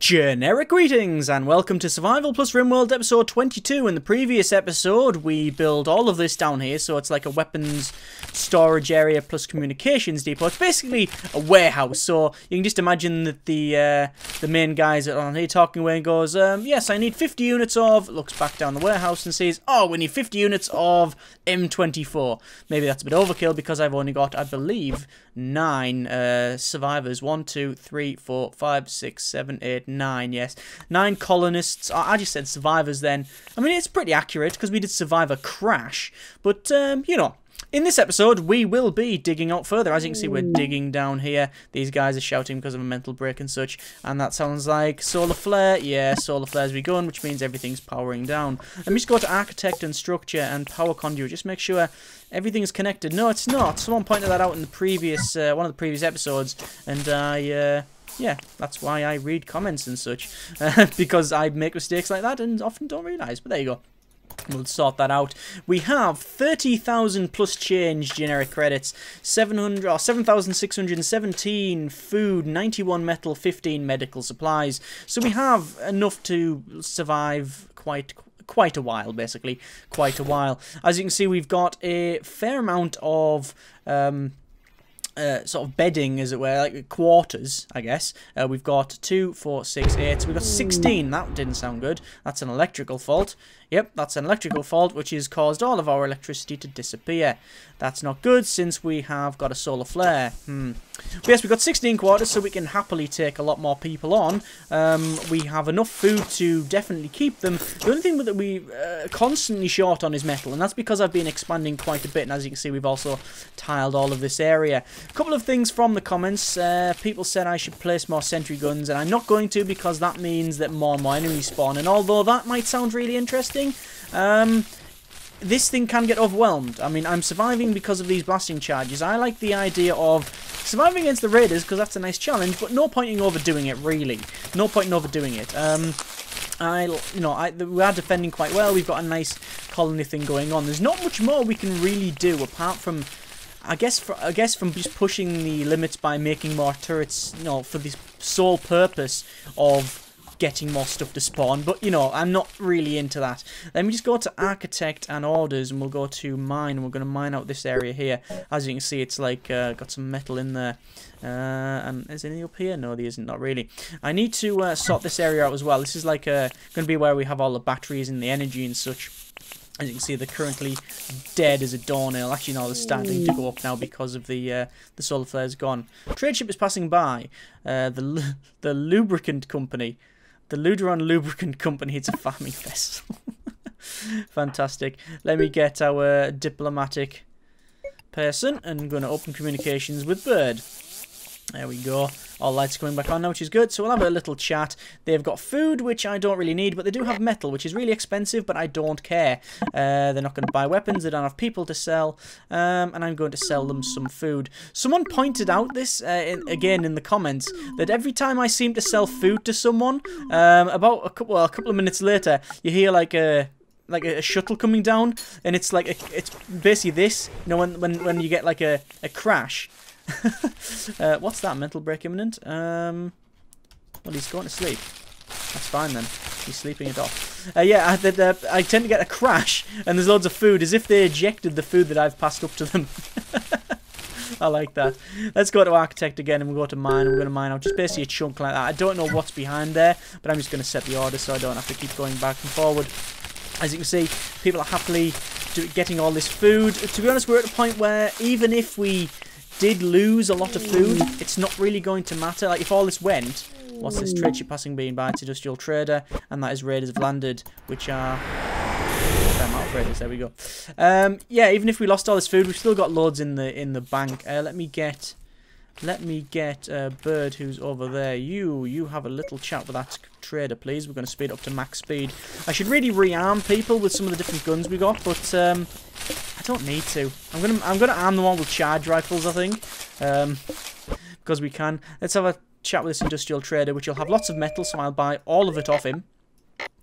Generic greetings and welcome to Survival plus Rimworld episode 22. In the previous episode we build all of this down here, so it's like a weapons storage area plus communications depot. It's basically a warehouse, so you can just imagine that the main guys are on here talking away and goes, yes, I need 50 units of, looks back down the warehouse and says, oh, we need 50 units of M24. Maybe that's a bit overkill because I've only got, I believe, 9 survivors. 1, 2, 3, 4, 5, 6, 7, 8, 9, yes. 9 colonists. I just said survivors then. I mean, it's pretty accurate because we did survive a crash. But, you know, in this episode, we will be digging out further. As you can see, we're digging down here. These guys are shouting because of a mental break and such. And that sounds like solar flare. Yeah, solar flares be going, which means everything's powering down. Let me just go to architect and structure and power conduit. Just make sure everything's connected. No, it's not. Someone pointed that out in the previous, one of the previous episodes. And yeah, that's why I read comments and such. Because I make mistakes like that and often don't realise. But there you go. We'll sort that out. We have 30,000 plus change generic credits, 7,617 food, 91 metal, 15 medical supplies. So we have enough to survive quite a while, basically. Quite a while. As you can see, we've got a fair amount of sort of bedding, as it were, like quarters, I guess. We've got 2, 4, 6, 8. So we've got 16. That didn't sound good. That's an electrical fault. Yep, that's an electrical fault, which has caused all of our electricity to disappear. That's not good, since we have got a solar flare. But yes, we've got 16 quarters, so we can happily take a lot more people on. We have enough food to definitely keep them. The only thing that we constantly short on is metal, and that's because I've been expanding quite a bit, and as you can see, we've also tiled all of this area. A couple of things from the comments. People said I should place more sentry guns, and I'm not going to, because that means that more and more enemies spawn, and although that might sound really interesting, this thing can get overwhelmed. I mean, I'm surviving because of these blasting charges. I like the idea of surviving against the raiders because that's a nice challenge, but no point in overdoing it, really. No point in overdoing it. We are defending quite well. We've got a nice colony thing going on. There's not much more we can really do apart from, I guess from just pushing the limits by making more turrets, you know, for the sole purpose of getting more stuff to spawn. But, you know, I'm not really into that. Let me just go to architect and orders, and we'll go to mine, and we're going to mine out this area here. As you can see, it's like got some metal in there. And is anything up here? No, there isn't, not really. I need to sort this area out as well. This is like going to be where we have all the batteries and the energy and such. As you can see, they're currently dead as a doornail. Actually, no, they're starting to go up now because of the solar flare's gone. Trade ship is passing by. The lubricant company. The Ludeon Lubricant Company. It's a farming vessel. Fantastic. Let me get our diplomatic person, and I'm going to open communications with Bird. There we go. All lights coming back on now, which is good. So we'll have a little chat. They've got food, which I don't really need, but they do have metal, which is really expensive, but I don't care. They're not going to buy weapons. They don't have people to sell. And I'm going to sell them some food. Someone pointed out this, again in the comments, that every time I seem to sell food to someone, about a couple of minutes later, you hear like a shuttle coming down, and it's like it's basically this. You know, when you get like a crash. What's that? Mental break imminent? Well, he's going to sleep. That's fine then. He's sleeping it off. Yeah, I tend to get a crash, and there's loads of food, as if they ejected the food that I've passed up to them. I like that. Let's go to architect again, and we'll go to mine, and we're going to mine out just basically a chunk like that. I don't know what's behind there, but I'm just going to set the order so I don't have to keep going back and forward. As you can see, people are happily getting all this food. To be honest, we're at a point where even if we did lose a lot of food, it's not really going to matter. Like, if all this went, what's this? Trade ship passing being by, it's industrial trader, and that is raiders have landed, which are raiders. There we go. Yeah, even if we lost all this food, we've still got loads in the bank. Let me get Bird, who's over there. You have a little chat with that trader, please. We're going to speed up to max speed. I should really rearm people with some of the different guns we got, but I don't need to. I'm gonna arm them all with charge rifles, I think, because we can. Let's have a chat with this industrial trader, which will have lots of metal, so I'll buy all of it off him.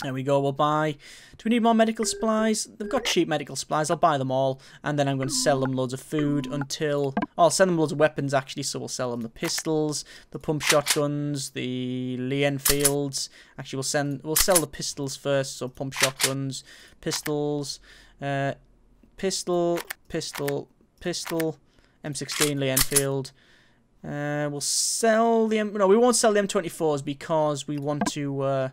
There we go, we'll buy... Do we need more medical supplies? They've got cheap medical supplies, I'll buy them all. And then I'm going to sell them loads of food until... Oh, I'll sell them loads of weapons, actually. So we'll sell them the pistols, the pump shotguns, the Lee Enfields. Actually, we'll sell the pistols first. So pump shotguns, pistols, pistol, M16, Lee Enfield. We'll sell the... No, we won't sell the M24s because we want to...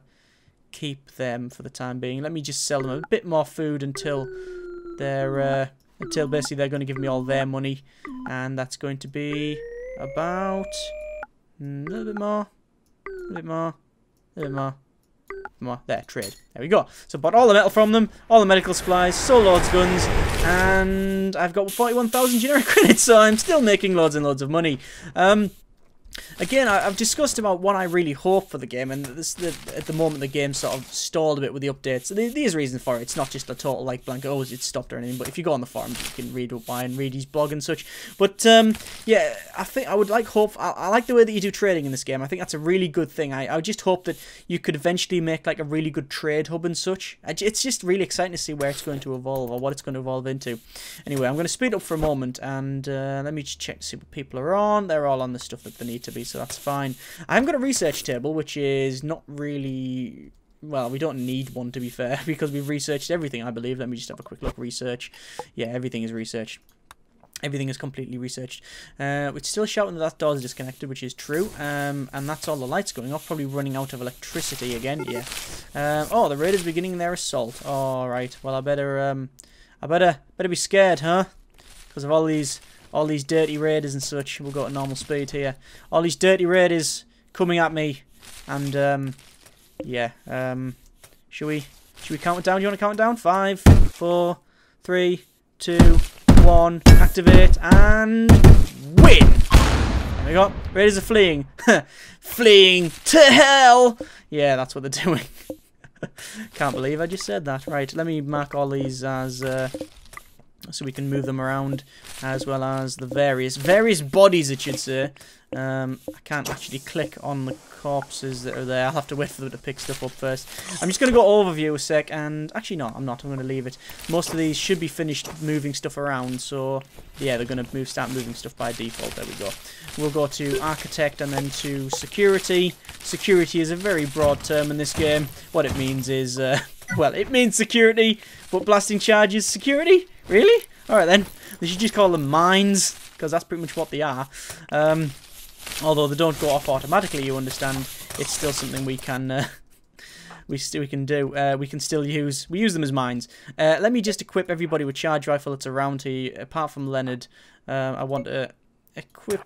keep them for the time being. Let me just sell them a bit more food until they're basically they're going to give me all their money, and that's going to be about a little bit more, there, trade. There we go. So bought all the metal from them, all the medical supplies, sold loads of guns, and I've got 41,000 generic credits, so I'm still making loads and loads of money. Again, I've discussed about what I really hope for the game, and at the moment the game sort of stalled a bit with the updates. So there's reasons for it. It's not just a total like blank, oh, it's stopped or anything. But if you go on the forums, you can read why and read his blog and such. But yeah, I think I would like hope. I like the way that you do trading in this game. I think that's a really good thing. I would just hope that you could eventually make like a really good trade hub and such. It's just really exciting to see where it's going to evolve or what it's going to evolve into. Anyway, I'm going to speed up for a moment and let me just check to see what people are on. They're all on the stuff that they need to be, so that's fine. I haven't got a research table, which is not really... Well, we don't need one, to be fair, because we've researched everything, I believe. Let me just have a quick look. Research. Yeah, everything is researched. Everything is completely researched. It's still shouting that door's disconnected, which is true. And that's all the lights going off. Probably running out of electricity again. Yeah. Oh, the raiders beginning their assault. All right. Well, I better be scared, huh? Because of all these dirty raiders and such. We'll go at normal speed here. All these dirty raiders coming at me, and yeah. Should we count it down? Do you want to count it down? 5, 4, 3, 2, 1. Activate and win. There we go. Raiders are fleeing. Fleeing to hell. Yeah, that's what they're doing. Can't believe I just said that. Right, let me mark all these as so we can move them around, as well as the various bodies, it should say. I can't actually click on the corpses that are there. I'll have to wait for them to pick stuff up first. I'm just going to go overview a sec, and actually no, I'm not. I'm going to leave it. Most of these should be finished moving stuff around, so yeah, they're going to start moving stuff by default. There we go. We'll go to architect and then to security. Security is a very broad term in this game. What it means is, well, it means security, but blasting charges security? Really? Alright then. They should just call them mines, because that's pretty much what they are. Although they don't go off automatically, you understand. It's still something we can we can do. We can still use. We use them as mines. Let me just equip everybody with charge rifle that's around here, apart from Leonard. I want to equip.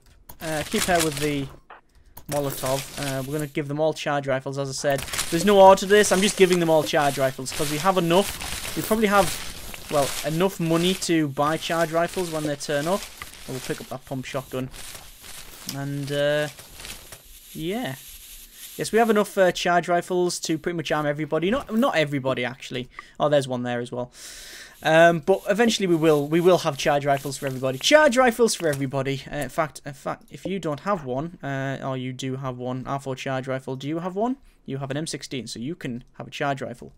Keep her with the Molotov. We're going to give them all charge rifles, as I said. There's no order to this. I'm just giving them all charge rifles because we have enough. We probably have, well, enough money to buy charge rifles when they turn up. We'll pick up that pump shotgun. And, yeah. Yes, we have enough charge rifles to pretty much arm everybody. Not everybody, actually. Oh, there's one there as well. But eventually we will have charge rifles for everybody. Charge rifles for everybody. In fact, if you don't have one, or you do have one, R4 charge rifle, do you have one? You have an M16, so you can have a charge rifle.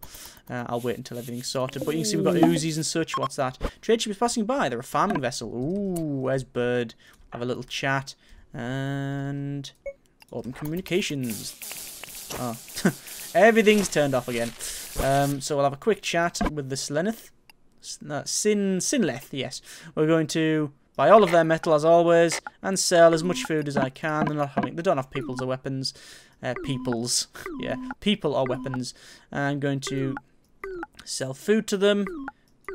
I'll wait until everything's sorted. But you can see we've got Uzis and such. What's that? Trade ship is passing by. They're a farming vessel. Ooh, where's Bird? Have a little chat. And open communications. Oh. Everything's turned off again. So we'll have a quick chat with the Sleneth. Sinleth, yes. We're going to buy all of their metal as always and sell as much food as I can. They don't have peoples or weapons. Peoples, yeah, people or weapons. I'm going to sell food to them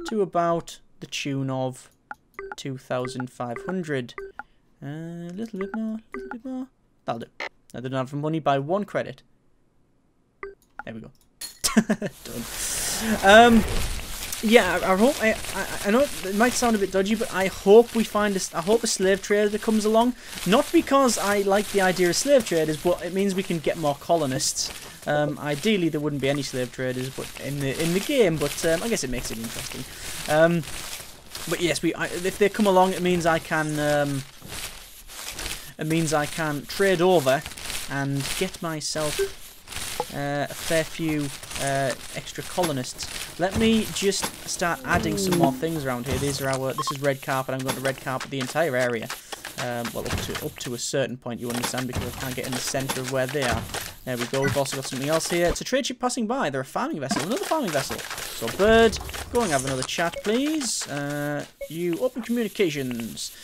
to about the tune of 2,500. A little bit more. That'll do. Now they don't have money by 1 credit. There we go. Done. Yeah, I hope. I know it might sound a bit dodgy, but I hope we find I hope a slave trader comes along. Not because I like the idea of slave traders, but it means we can get more colonists. Ideally, there wouldn't be any slave traders, but in the game. But I guess it makes it interesting. But yes, if they come along, it means I can. It means I can trade over and get myself a fair few extra colonists. Let me just start adding some more things around here. These are our. This is red carpet. I'm going to red carpet the entire area. Well, up to a certain point, you understand, because I can't get in the centre of where they are. There we go. We've also got something else here. It's a trade ship passing by. They're a farming vessel. Another farming vessel. So, bird, go and have another chat, please. You open communications.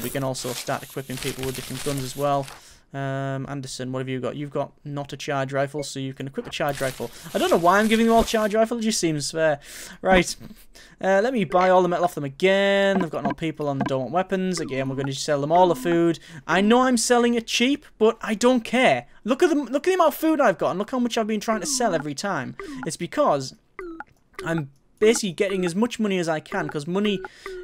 We can also start equipping people with different guns as well. Anderson, what have you got? You've got not a charge rifle, so you can equip a charge rifle. I don't know why I'm giving them all charge rifle. It just seems fair. Right. Let me buy all the metal off them again. They've got no people on the don't want weapons. Again, we're going to sell them all the food. I know I'm selling it cheap, but I don't care. Look at them. Look at the amount of food I've got, and look how much I've been trying to sell every time. It's because I'm basically getting as much money as I can, because money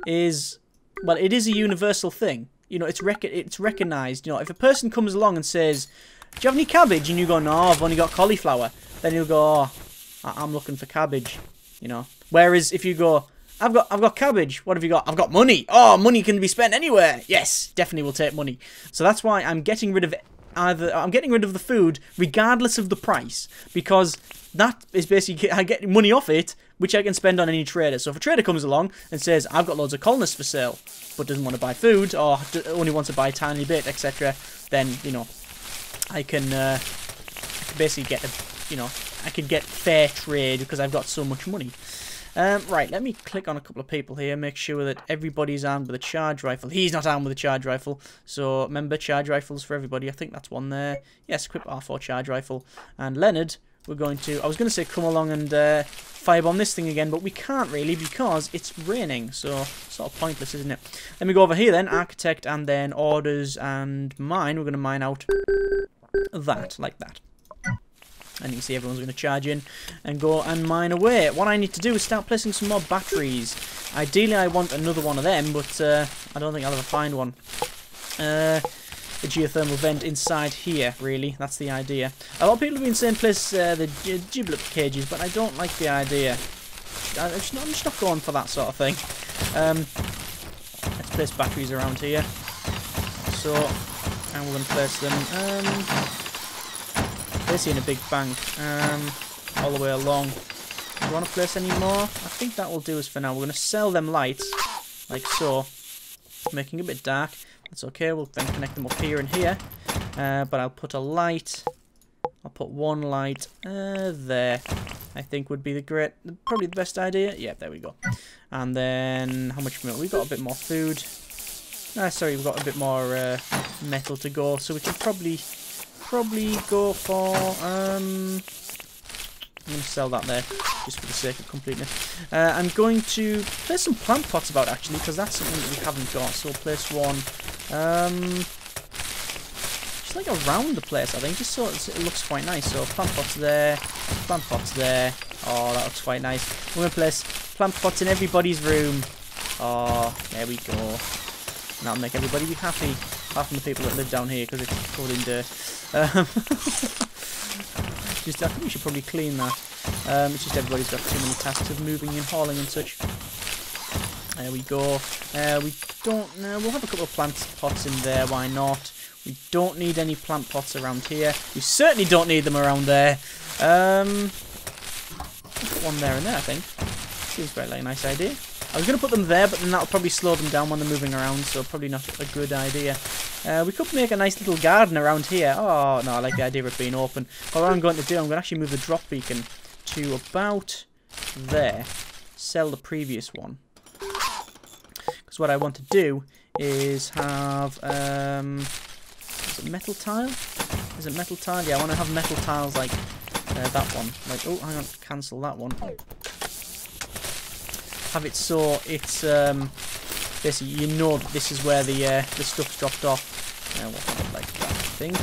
is, well, it is a universal thing. You know, it's recognised. You know, if a person comes along and says, "Do you have any cabbage?" and you go, "No, I've only got cauliflower," then he'll go, "Oh, I'm looking for cabbage." You know. Whereas if you go, I've got cabbage. What have you got? I've got money. Oh, money can be spent anywhere. Yes, definitely will take money. So that's why I'm getting rid of I'm getting rid of the food regardless of the price, because that is basically, I get money off it, which I can spend on any trader. So if a trader comes along and says, "I've got loads of colonists for sale," but doesn't want to buy food, or only wants to buy a tiny bit, etc., then, you know, I can basically get I can get fair trade because I've got so much money. Right, let me click on a couple of people here, make sure that everybody's armed with a charge rifle. He's not armed with a charge rifle, so remember, charge rifles for everybody. I think that's one there. Yes, equip R4 charge rifle. And Leonard, we're going to, I was going to say come along and firebomb this thing again, but we can't really because it's raining, so sort of pointless, isn't it? Let me go over here then, architect, and then orders and mine. We're going to mine out that, like that. And you can see everyone's going to charge in and go and mine away. What I need to do is start placing some more batteries. Ideally, I want another one of them, but I don't think I'll ever find one. A geothermal vent inside here, really. That's the idea. A lot of people have been saying place the giblet cages, but I don't like the idea. I'm just not going for that sort of thing. Let's place batteries around here. So, and we're going to place them... Basically in a big bank, all the way along. Do you want to place any more? I think that will do us for now. We're going to sell them lights, like so. Making it a bit dark. That's okay, we'll then connect them up here and here. But I'll put a light. I'll put one light there. I think would be probably the best idea. Yeah, there we go. And then, how much more? We've got a bit more food. Sorry, we've got a bit more metal to go, so we can probably go for I'm going to sell that there just for the sake of completeness. I'm going to place some plant pots about, actually, because that's something that we haven't got. So we'll place one just like around the place, I think, just so it looks quite nice. So plant pots there, plant pots there. Oh, that looks quite nice. We're going to place plant pots in everybody's room. Oh, there we go. And that'll make everybody be happy. Apart from the people that live down here, because it's covered in dirt. I think we should probably clean that. It's just everybody's got too many tasks of moving and hauling and such. There we go. We don't know. We'll have a couple of plant pots in there. Why not? We don't need any plant pots around here. We certainly don't need them around there. One there and there, I think. Seems quite like a nice idea. I was going to put them there, but then that'll probably slow them down when they're moving around, so probably not a good idea. We could make a nice little garden around here. Oh, no, I like the idea of it being open. Well, what I'm going to do, I'm going to actually move the drop beacon to about there. Sell the previous one. Because what I want to do is have... is it metal tile? Is it metal tile? Yeah, I want to have metal tiles like that one. Like, oh, hang on, cancel that one. Have it so it's basically, you know, that this is where the stuff's dropped off. We'll have it like that, I think.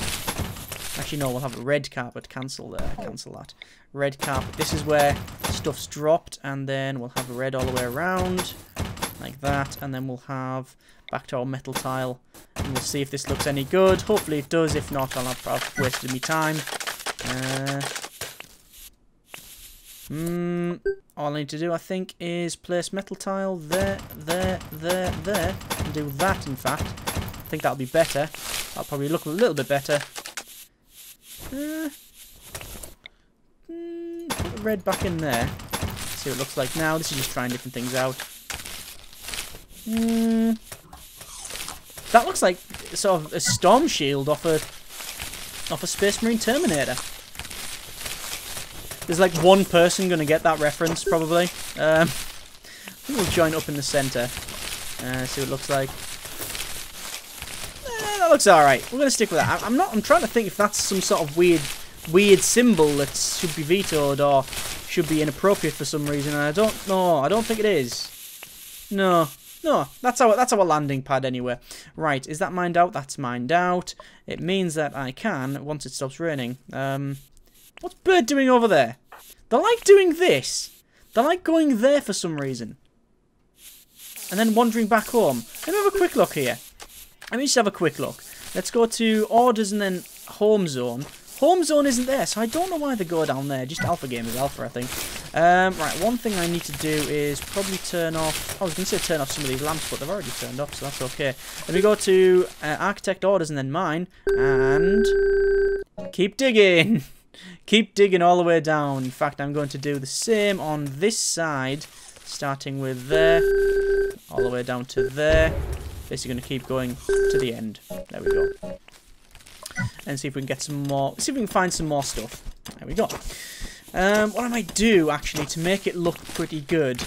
Actually, no, we'll have a red carpet. Cancel that. Red carpet. This is where stuff's dropped, and then we'll have a red all the way around, like that, and then we'll have back to our metal tile, and we'll see if this looks any good. Hopefully it does. If not, I've wasted my time. All I need to do, I think, is place metal tile there, and do that, in fact. I think that'll be better. That'll probably look a little bit better. the red back in there. See what it looks like now. This is just trying different things out. That looks like sort of a storm shield off a Space Marine Terminator. There's like one person going to get that reference, probably. I think we'll join up in the centre. See what it looks like. That looks alright. We're going to stick with that. I'm trying to think if that's some sort of weird symbol that should be vetoed or should be inappropriate for some reason. And I don't know. I don't think it is. No, that's our landing pad anyway. Right, is that mined out? That's mined out. It means that I can, once it stops raining. What's Bird doing over there? They like doing this. They like going there for some reason. And then wandering back home. Let me have a quick look here. Let me just have a quick look. Let's go to orders and then home zone. Home zone isn't there, so I don't know why they go down there. Just Alpha Game is Alpha, I think. Right, one thing I need to do is probably turn off... I was going to say turn off some of these lamps, but they've already turned off, so that's okay. Let me go to Architect Orders and then Mine, and... keep digging! Keep digging all the way down. In fact, I'm going to do the same on this side, starting with there, all the way down to there. Basically going to keep going to the end. There we go. And see if we can get some more. See if we can find some more stuff. There we go. What I might do actually to make it look pretty good,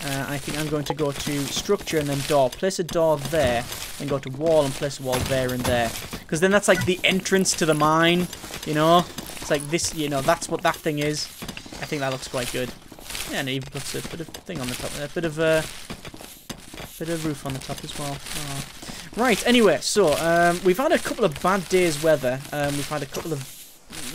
I think I'm going to go to structure and then door. Place a door there, then go to wall and place a wall there and there. Because then that's like the entrance to the mine. You know, it's like this. You know, that's what that thing is. I think that looks quite good. Yeah, and it even puts a bit of thing on the top. A bit of roof on the top as well. Oh. Right, anyway, so we've had a couple of bad days' weather. We've had a couple of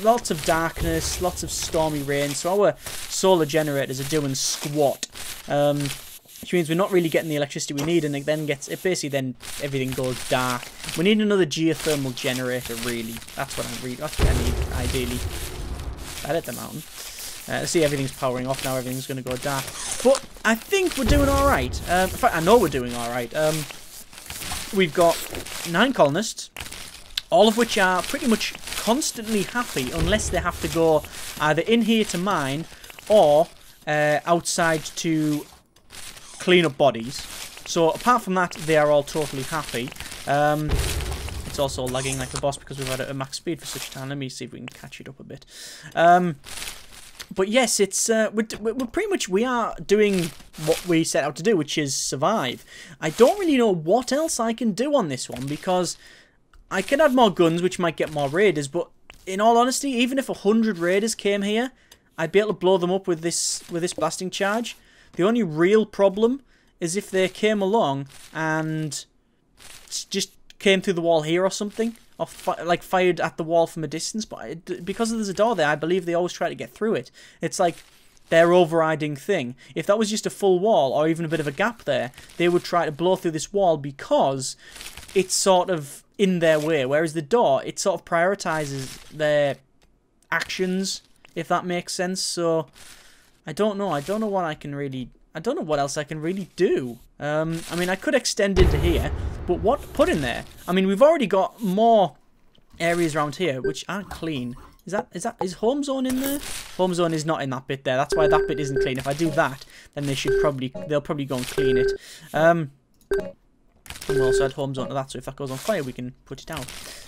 lots of darkness, lots of stormy rain. So our solar generators are doing squat, which means we're not really getting the electricity we need, and it then basically then everything goes dark. We need another geothermal generator, really. That's what I need, ideally. That at the mountain. See, everything's powering off now. Everything's going to go dark. But I think we're doing all right. In fact, I know we're doing all right. We've got 9 colonists, all of which are pretty much constantly happy, unless they have to go either in here to mine or outside to clean up bodies. So apart from that, they are all totally happy. It's also lagging like a boss because we've had it at max speed for such time. Let me see if we can catch it up a bit. But yes, it's we're pretty much, we are doing what we set out to do, which is survive. I don't really know what else I can do on this one, because I can add more guns, which might get more raiders, but in all honesty, even if 100 raiders came here, I'd be able to blow them up with this blasting charge. The only real problem is if they came along and just came through the wall here or something, or like fired at the wall from a distance. But because there's a door there, I believe they always try to get through it. It's like their overriding thing. If that was just a full wall or even a bit of a gap there, they would try to blow through this wall because it's sort of in their way. Whereas the door, it sort of prioritizes their actions, if that makes sense. So I don't know. I don't know what I can really... I don't know what else I can really do. I mean, I could extend into here, but what put in there? I mean, we've already got more areas around here which aren't clean. Is home zone in there? Home zone is not in that bit there. That's why that bit isn't clean. If I do that, then they'll probably go and clean it. And we'll also add home zone to that, so if that goes on fire, we can put it out.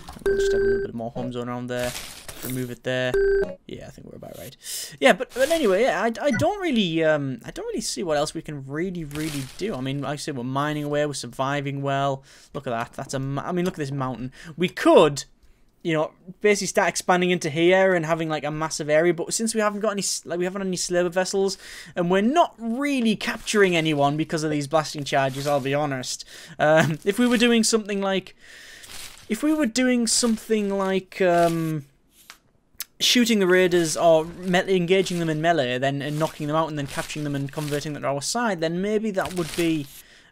And we'll just have a little bit more home zone around there. Remove it there. Yeah, I think we're about right. Yeah, but anyway, yeah, I don't really see what else we can really do. I mean, like I said, we're mining away, we're surviving well. Look at that. I mean, look at this mountain. We could, you know, basically start expanding into here and having like a massive area, but since we haven't got any, like, we haven't had any slaver vessels, and we're not really capturing anyone because of these blasting charges, I'll be honest. If we were doing something like, shooting the raiders or engaging them in melee, then and knocking them out, and then capturing them and converting them to our side, then maybe that would be,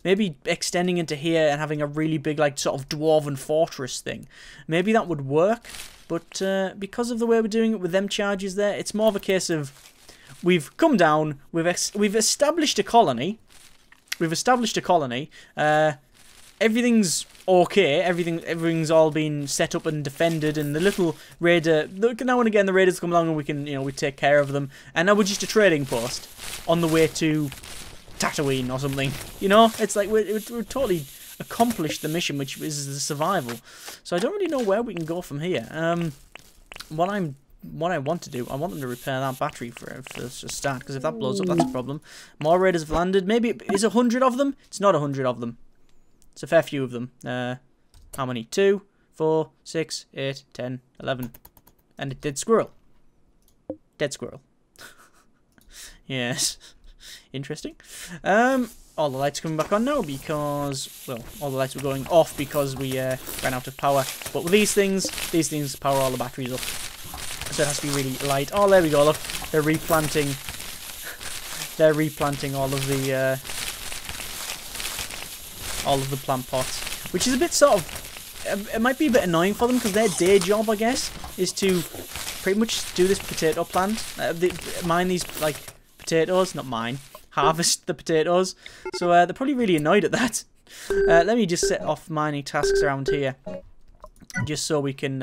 maybe extending into here and having a really big, like, sort of dwarven fortress thing. Maybe that would work, but because of the way we're doing it with them charges there, it's more of a case of we've come down, we've established a colony, everything's okay. Everything's all been set up and defended, and the little raider. Now and again, the raiders come along, and we can, we take care of them. And now we're just a trading post on the way to Tatooine or something. It's like we're totally accomplished the mission, which is the survival. So I don't really know where we can go from here. What I want to do, I want them to repair that battery for a start, because if that blows up, that's a problem. More raiders have landed. Maybe is 100 of them? It's not 100 of them. It's a fair few of them. How many? 2, 4, 6, 8, 10, 11. And a dead squirrel. Dead squirrel. Yes. Interesting. All the lights coming back on now because, well, all the lights were going off because we ran out of power. But with these things power all the batteries up. So it has to be really light. Oh, there we go. Look, they're replanting. They're replanting all of the plant pots, which is a bit sort of. It might be a bit annoying for them because their day job, I guess, is to pretty much do this potato plant, mine these like potatoes, not mine, harvest the potatoes. So they're probably really annoyed at that. Let me just set off mining tasks around here, just so we can,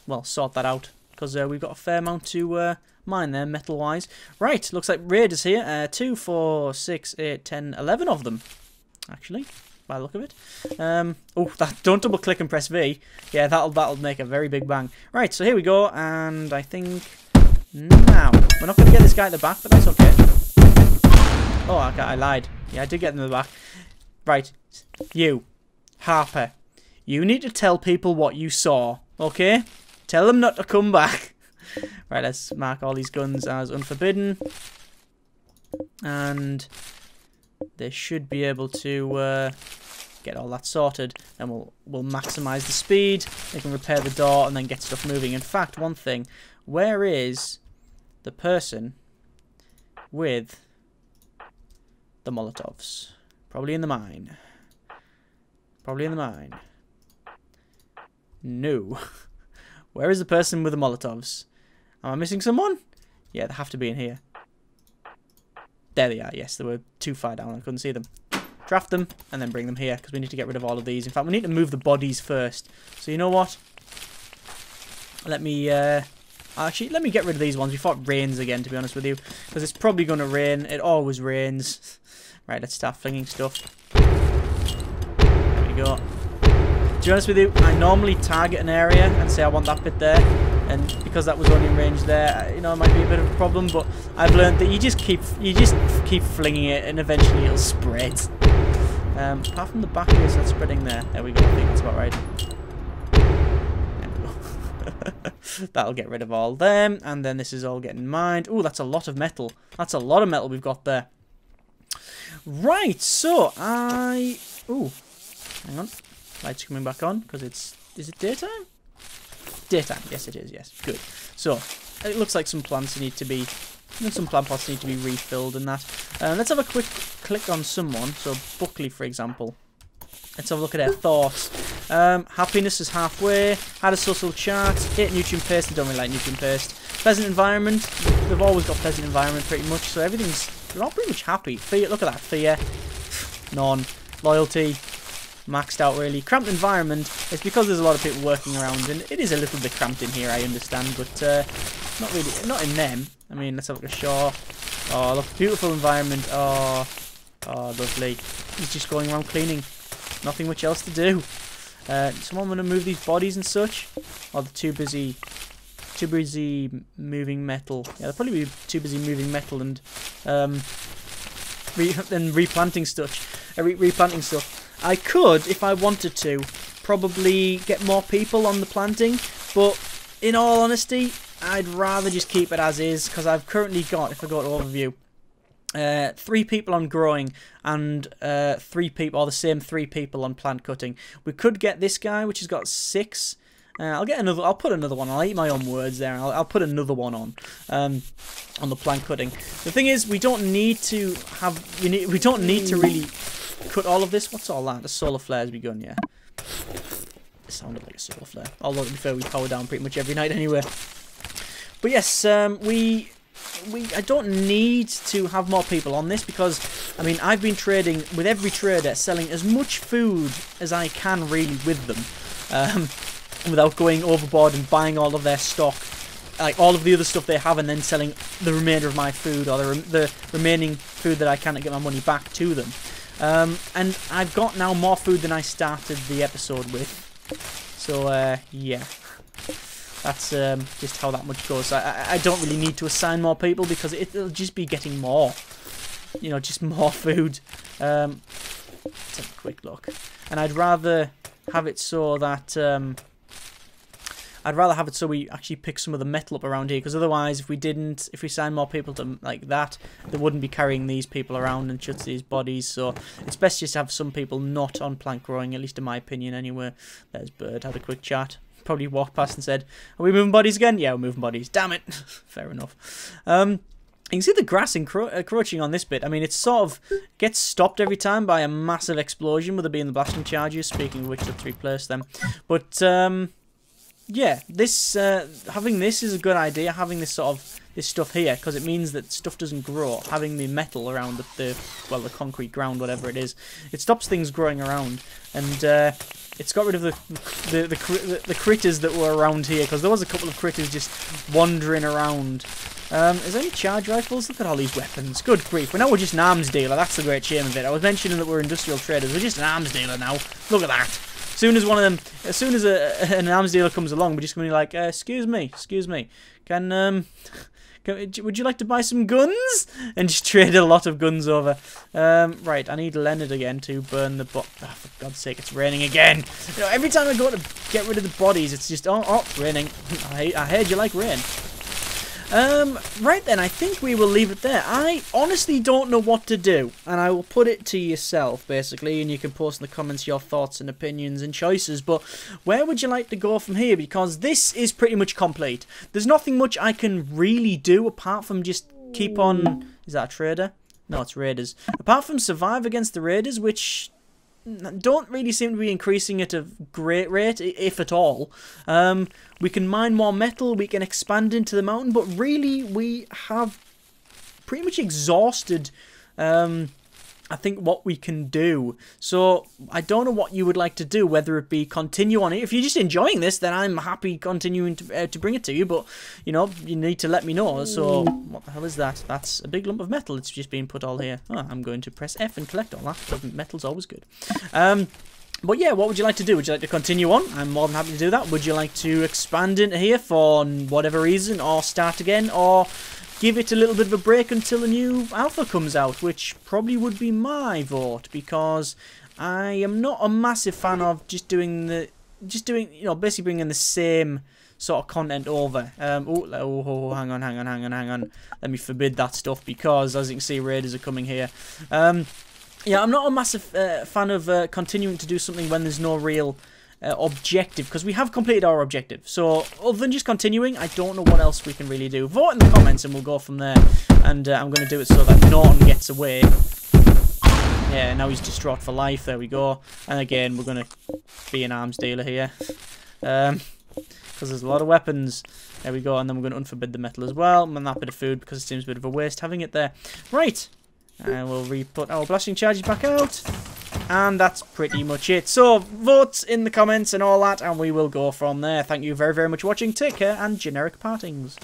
well, sort that out. Because we've got a fair amount to mine there, metal-wise. Right, looks like raiders here. 2, 4, 6, 8, 10, 11 of them, actually, by the look of it. Oh, don't double-click and press V. Yeah, that'll make a very big bang. Right, so here we go, and I think now we're not going to get this guy at the back, but that's okay. Oh, okay, I lied. Yeah, I did get them in the back. Right, you, Harper, you need to tell people what you saw, okay? Tell them not to come back. Right, let's mark all these guns as unforbidden. And they should be able to get all that sorted. And we'll maximise the speed. They can repair the door and then get stuff moving. In fact, one thing. Where is the person with the Molotovs? Probably in the mine. Probably in the mine. No. Where is the person with the Molotovs? Am I missing someone? Yeah, they have to be in here. There they are, yes. They were too far down. I couldn't see them. Draft them, and then bring them here, because we need to get rid of all of these. In fact, we need to move the bodies first. So you know what? Let me, actually, let me get rid of these ones before it rains again, to be honest with you. Because it's probably going to rain. It always rains. Right, let's start flinging stuff. There we go. To be honest with you, I normally target an area and say I want that bit there, and because that was only in range there, it might be a bit of a problem. But I've learned that you just keep flinging it, and eventually it'll spread. Apart from the back here, it's not spreading there. There we go. I think that's about right. There we go. That'll get rid of all them, and then this is all getting mined. Oh, that's a lot of metal. That's a lot of metal we've got there. Right. So ooh, hang on. Lights coming back on because is it daytime? Daytime, yes it is, yes. Good. So it looks like some plants need to be, some plant pots need to be refilled and that. Let's have a quick click on someone. So Buckley, for example. Let's have a look at their thoughts. Happiness is halfway. Had a social chart. Hate nutrient paste. They don't really like nutrient paste. Pleasant environment. They've always got pleasant environment pretty much. So they're all pretty much happy. Fear, look at that. Fear. None. Loyalty. Maxed out really. Cramped environment. It's because there's a lot of people working around, and it is a little bit cramped in here, I understand, but not really, not in them. I mean, let's have a look at Shaw. Oh, look, beautiful environment. Oh, lovely. He's just going around cleaning. Nothing much else to do. Someone want to move these bodies and such? Or they're too busy moving metal. Yeah, they'll probably be too busy moving metal and replanting stuff. Replanting stuff. I could, if I wanted to, probably get more people on the planting, but in all honesty, I'd rather just keep it as is, because I've currently got, if I go to overview, 3 people on growing and 3 people, or the same 3 people on plant cutting. We could get this guy, which has got 6. I'll put another one. I'll eat my own words there. I'll put another one on the plant cutting. The thing is, we don't need to have. We don't need to really cut all of this. What's all that? The solar flare's begun. Yeah, it sounded like a solar flare. Although to be fair, we power down pretty much every night anyway. But yes, I don't need to have more people on this because I mean, I've been trading with every trader, selling as much food as I can really with them, without going overboard and buying all of their stock, like all of the other stuff they have, and then selling the remainder of my food, or the remaining food that I cannot get my money back to them. And I've got now more food than I started the episode with. So, yeah. That's just how that much goes. I don't really need to assign more people because it'll just be getting more. You know, just more food. Let's have a quick look. And I'd rather have it so that... I'd rather have it so we actually pick some of the metal up around here, because otherwise if we sign more people to like that, they wouldn't be carrying these people around and shuts these bodies. So it's best just to have some people not on plant growing, at least in my opinion anyway. There's Bird, had a quick chat. Probably walked past and said, "Are we moving bodies again?" Yeah, we're moving bodies. Damn it. Fair enough. You can see the grass encroaching on this bit. I mean, it sort of gets stopped every time by a massive explosion, with it being the blasting charges. Speaking of which, let's replace them. But, yeah, this having this is a good idea, having this sort of this stuff here, because it means that stuff doesn't grow. Having the metal around the concrete ground, whatever it is, it stops things growing around, and it's got rid of the critters that were around here, because there was a couple of critters just wandering around. Is there any charge rifles? Look at all these weapons. Good grief. We're just an arms dealer. That's the great shame of it. I was mentioning that we're industrial traders. We're just an arms dealer now. Look at that. As soon as an arms dealer comes along, we're just going to be like, excuse me, would you like to buy some guns? And just trade a lot of guns over. Right, I need Leonard again to burn the for God's sake, it's raining again. You know, every time I go to get rid of the bodies, it's just, oh, raining. I heard you like rain. Right then, I think we will leave it there. I honestly don't know what to do, and I will put it to yourself, basically, and you can post in the comments your thoughts and opinions and choices, but where would you like to go from here? Because this is pretty much complete. There's nothing much I can really do apart from just keep on... Is that a trader? No, it's raiders. Apart from survive against the raiders, which... don't really seem to be increasing at a great rate, if at all. We can mine more metal, we can expand into the mountain, but really we have pretty much exhausted, I think, what we can do. So I don't know what you would like to do, whether it be continue on it. If you're just enjoying this, then I'm happy continuing to bring it to you, but, you know, you need to let me know. So what the hell is that? That's a big lump of metal. It's just being put all here. Oh, I'm going to press F and collect all that. Metal's always good. But yeah, what would you like to do? Would you like to continue on? I'm more than happy to do that. Would you like to expand into here for whatever reason, or start again, or give it a little bit of a break until a new alpha comes out, which probably would be my vote, because I am not a massive fan of just doing, you know, basically bringing the same sort of content over. Oh, hang on. Let me forbid that stuff, because as you can see, raiders are coming here. Yeah, I'm not a massive fan of continuing to do something when there's no real objective, because we have completed our objective. So other than just continuing, I don't know what else we can really do. Vote in the comments and we'll go from there. And I'm going to do it so that Norton gets away. Yeah, now he's distraught for life. There we go. And again, we're going to be an arms dealer here, because there's a lot of weapons. There we go. And then we're going to unforbid the metal as well, and that bit of food, because it seems a bit of a waste having it there. Right, and we'll re-put our blasting charges back out. And that's pretty much it. So, votes in the comments and all that, and we will go from there. Thank you very, very much for watching. Take care, and generic partings.